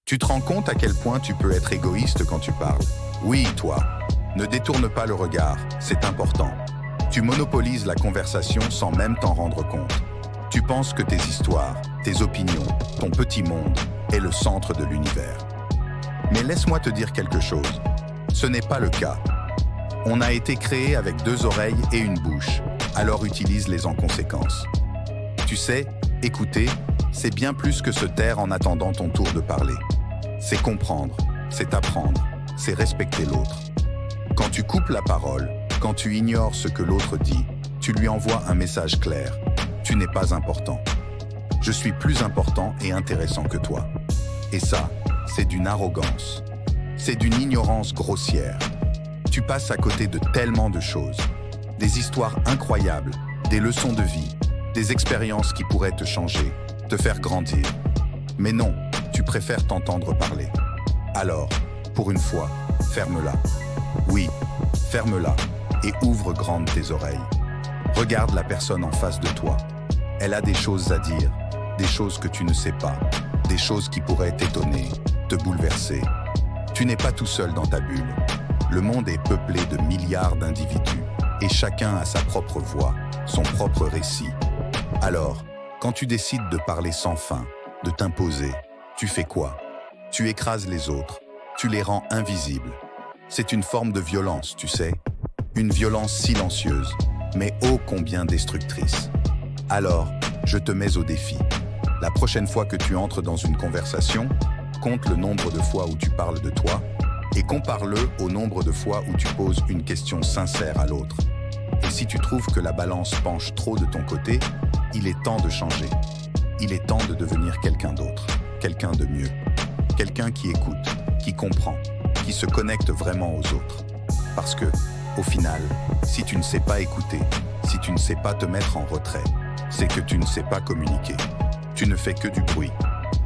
Tu te rends compte à quel point tu peux être égoïste quand tu parles? Oui, toi. Ne détourne pas le regard, c'est important. Tu monopolises la conversation sans même t'en rendre compte. Tu penses que tes histoires, tes opinions, ton petit monde est le centre de l'univers. Mais laisse-moi te dire quelque chose. Ce n'est pas le cas. On a été créé avec 2 oreilles et une bouche, alors utilise-les en conséquence. Tu sais, écouter, c'est bien plus que se taire en attendant ton tour de parler. C'est comprendre, c'est apprendre, c'est respecter l'autre. Quand tu coupes la parole, quand tu ignores ce que l'autre dit, tu lui envoies un message clair. Tu n'es pas important. Je suis plus important et intéressant que toi. Et ça, c'est d'une arrogance. C'est d'une ignorance grossière. Tu passes à côté de tellement de choses. Des histoires incroyables, des leçons de vie, des expériences qui pourraient te changer, te faire grandir. Mais non, tu préfères t'entendre parler. Alors, pour une fois, ferme-la. Oui, ferme-la et ouvre grandes tes oreilles. Regarde la personne en face de toi. Elle a des choses à dire, des choses que tu ne sais pas, des choses qui pourraient t'étonner, te bouleverser. Tu n'es pas tout seul dans ta bulle. Le monde est peuplé de milliards d'individus et chacun a sa propre voix, son propre récit. Alors, quand tu décides de parler sans fin, de t'imposer, tu fais quoi? Tu écrases les autres, tu les rends invisibles. C'est une forme de violence, tu sais. Une violence silencieuse, mais ô combien destructrice. Alors, je te mets au défi. La prochaine fois que tu entres dans une conversation, compte le nombre de fois où tu parles de toi et compare-le au nombre de fois où tu poses une question sincère à l'autre. Et si tu trouves que la balance penche trop de ton côté, il est temps de changer. Il est temps de devenir quelqu'un d'autre, quelqu'un de mieux. Quelqu'un qui écoute, qui comprend, qui se connecte vraiment aux autres. Parce que, au final, si tu ne sais pas écouter, si tu ne sais pas te mettre en retrait, c'est que tu ne sais pas communiquer. Tu ne fais que du bruit.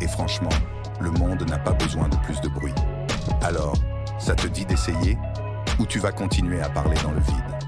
Et franchement, le monde n'a pas besoin de plus de bruit. Alors, ça te dit d'essayer ou tu vas continuer à parler dans le vide?